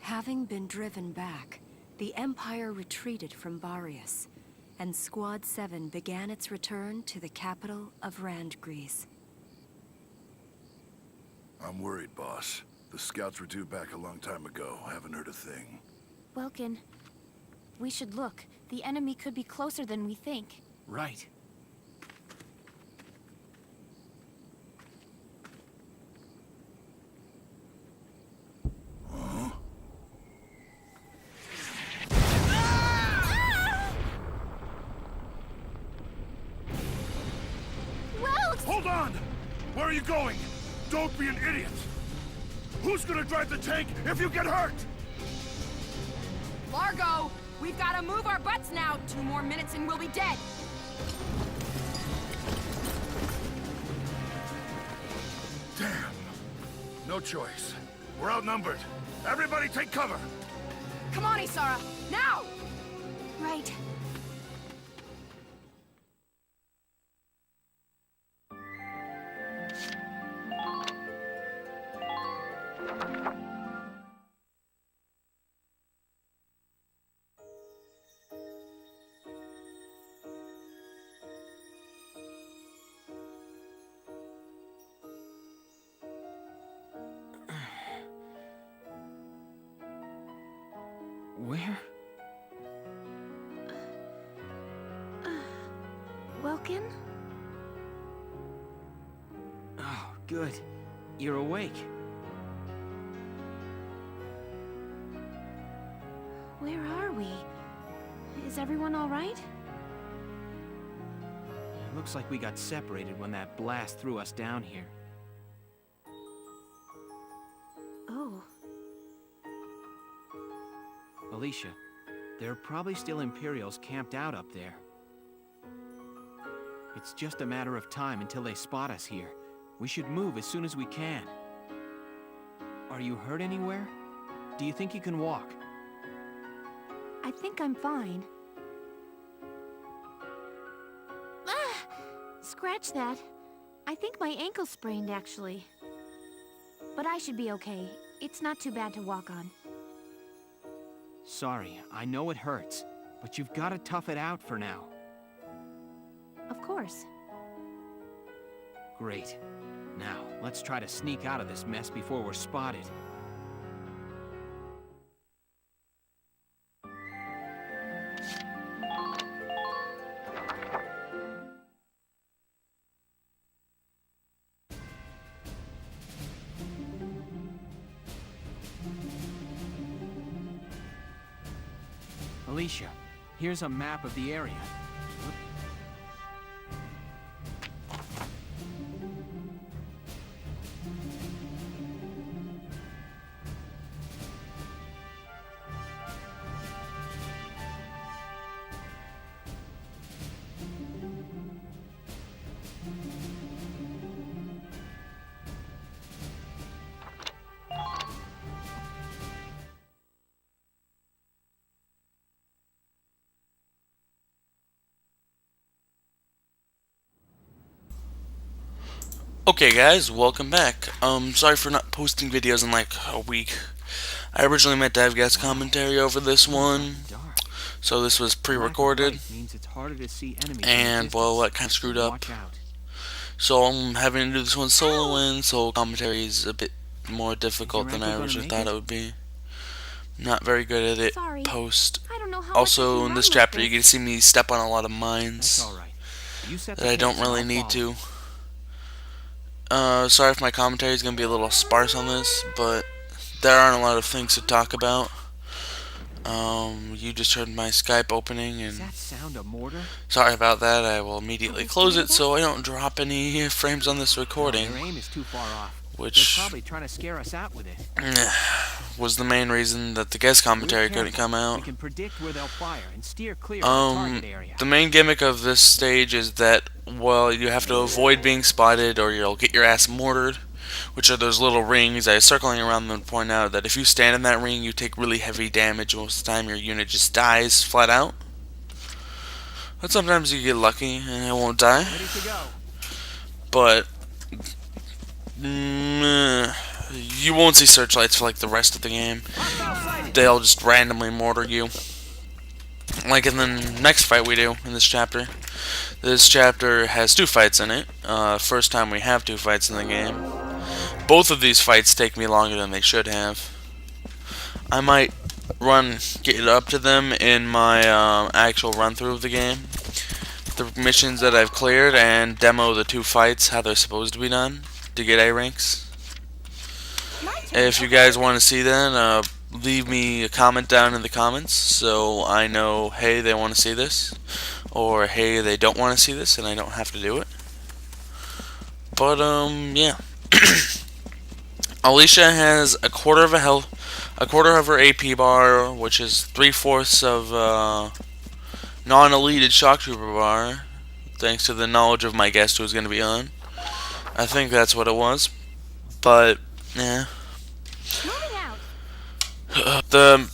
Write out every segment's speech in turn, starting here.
Having been driven back, the Empire retreated from Barrius, and Squad 7 began its return to the capital of Randgrease. I'm worried, boss. The scouts were due back a long time ago. Haven't heard a thing. Welkin, we should look. The enemy could be closer than we think. Right. Hold on! Where are you going? Don't be an idiot! Who's gonna drive the tank if you get hurt? Largo! We've gotta move our butts now! 2 more minutes and we'll be dead! Damn. No choice. We're outnumbered. Everybody take cover! Come on, Isara! Now! Right. Where? Welkin? Oh, good. You're awake. Where are we? Is everyone all right? It looks like we got separated when that blast threw us down here. Oh. Alicia, there are probably still Imperials camped out up there. It's just a matter of time until they spot us here. We should move as soon as we can. Are you hurt anywhere? Do you think you can walk? I think I'm fine. Ah! Scratch that. I think my ankle sprained, actually. But I should be okay. It's not too bad to walk on. Sorry, I know it hurts, but you've got to tough it out for now. Of course. Great. Now, let's try to sneak out of this mess before we're spotted. Alicia, here's a map of the area. Okay guys, welcome back. Sorry for not posting videos in like a week. I originally meant to have guest commentary over this one, so this was pre-recorded, and well, that kind of screwed up. So I'm having to do this one solo, so commentary is a bit more difficult than I originally thought it would be. Not very good at it. Post. Also, in this chapter, you get to see me step on a lot of mines that I don't really need to. Sorry if my commentary is going to be a little sparse on this, but there aren't a lot of things to talk about. You just heard my Skype opening, and sorry about that. I will immediately close it so I don't drop any frames on this recording, which was the main reason that the guest commentary couldn't come out. The main gimmick of this stage is that, well, you have to avoid being spotted or you'll get your ass mortared, which are those little rings. I was circling around them to point out that if you stand in that ring, you take really heavy damage. Most of the time, your unit just dies flat out. But sometimes you get lucky and it won't die. But you won't see searchlights for like the rest of the game. They'll just randomly mortar you. Like in the next fight we do in this chapter. This chapter has 2 fights in it. First time we have 2 fights in the game. Both of these fights take me longer than they should have. I might get up to them in my actual run through of the game. The missions that I've cleared, and demo the 2 fights, how they're supposed to be done to get A ranks. If you guys want to see that, leave me a comment down in the comments so I know, hey, they want to see this, or hey, they don't want to see this and I don't have to do it. But yeah. Alicia has a quarter of her AP bar, which is 3/4 of non-elite shock trooper bar, thanks to the knowledge of my guest who is going to be on. I think that's what it was, but yeah. The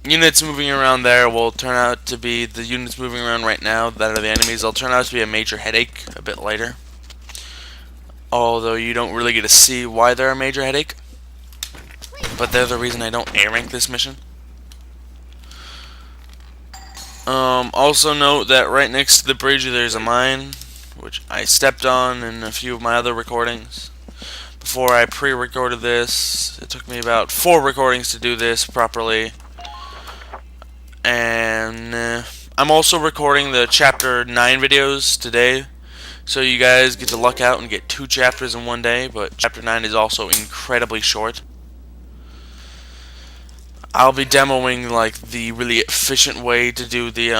units moving around there will turn out to be the units moving around right now that are the enemies. They'll turn out to be a major headache a bit later. Although you don't really get to see why they're a major headache. But they're the reason I don't A-rank this mission. Also note that right next to the bridge there's a mine, which I stepped on in a few of my other recordings. Before I pre-recorded this, it took me about 4 recordings to do this properly. And I'm also recording the Chapter 9 videos today. So you guys get to luck out and get 2 chapters in one day, but Chapter 9 is also incredibly short. I'll be demoing like the really efficient way to do the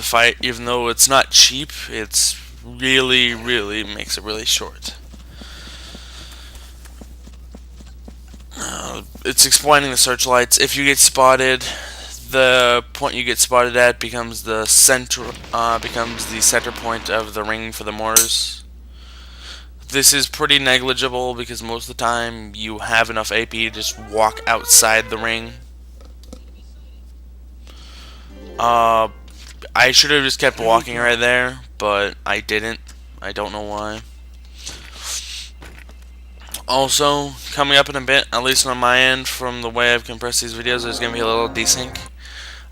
fight, even though it's not cheap. It's really makes it really short. It's explaining the searchlights. If you get spotted, the point you get spotted at becomes the center point of the ring for the mortars. This is pretty negligible because most of the time you have enough AP to just walk outside the ring. I should have just kept walking right there, but I didn't. I don't know why. Also, coming up in a bit, at least on my end, from the way I've compressed these videos, there's going to be a little desync.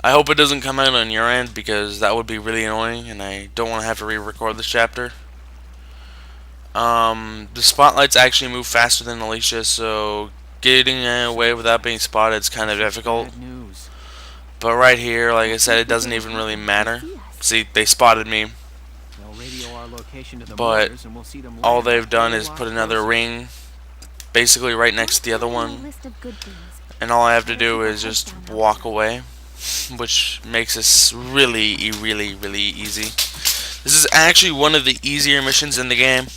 I hope it doesn't come out on your end, because that would be really annoying, and I don't want to have to re-record this chapter. The spotlights actually move faster than Alicia, so getting away without being spotted is kind of difficult. But right here, like I said, it doesn't even really matter. See, they spotted me. But all they've done is put another ring basically right next to the other one. And all I have to do is just walk away, which makes this really easy. This is actually one of the easier missions in the game.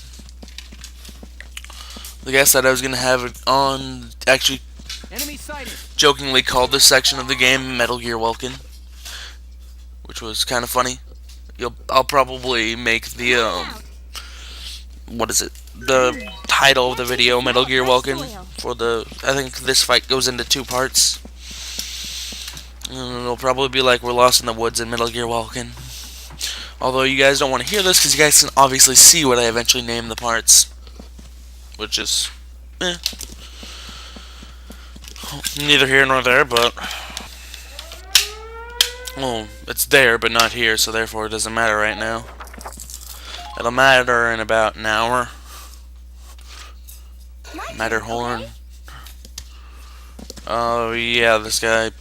Like I said, I was going to have it on, actually jokingly called this section of the game Metal Gear Welkin, which was kind of funny. I'll probably make the, the title of the video Metal Gear Welkin for the, I think this fight goes into 2 parts. And it'll probably be like We're Lost in the Woods in Metal Gear Welkin. Although you guys don't want to hear this because you guys can obviously see what I eventually name the parts. Which is, neither here nor there, but, well, it's there, but not here, so therefore it doesn't matter right now. It'll matter in about an hour. Matterhorn. Oh, yeah, this guy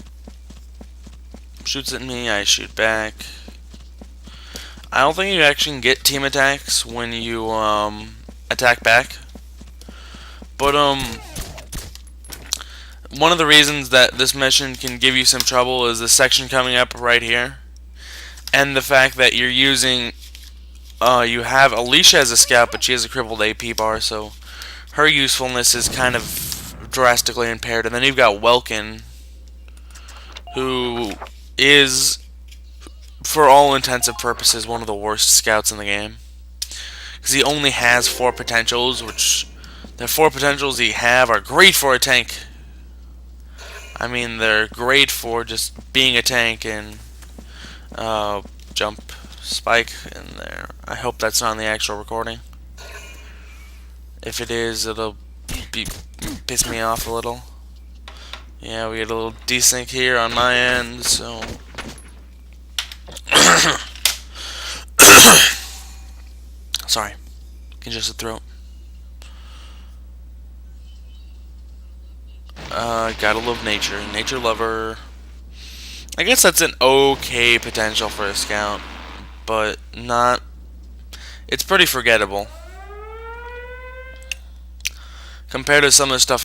shoots at me, I shoot back. I don't think you actually can get team attacks when you, attack back. But, one of the reasons that this mission can give you some trouble is the section coming up right here. And the fact that you're using, you have Alicia as a scout, but she has a crippled AP bar, so her usefulness is kind of drastically impaired. And then you've got Welkin, who is, for all intensive purposes, one of the worst scouts in the game. Because he only has 4 potentials, which the 4 potentials he have are great for a tank. I mean, they're great for just being a tank and jump, spike in there. I hope that's not in the actual recording. If it is, it'll piss me off a little. Yeah, we get a little desync here on my end, so... Sorry. Congested throat. Gotta love nature. Nature lover. I guess that's an okay potential for a scout, but not... It's pretty forgettable. Compared to some of the stuff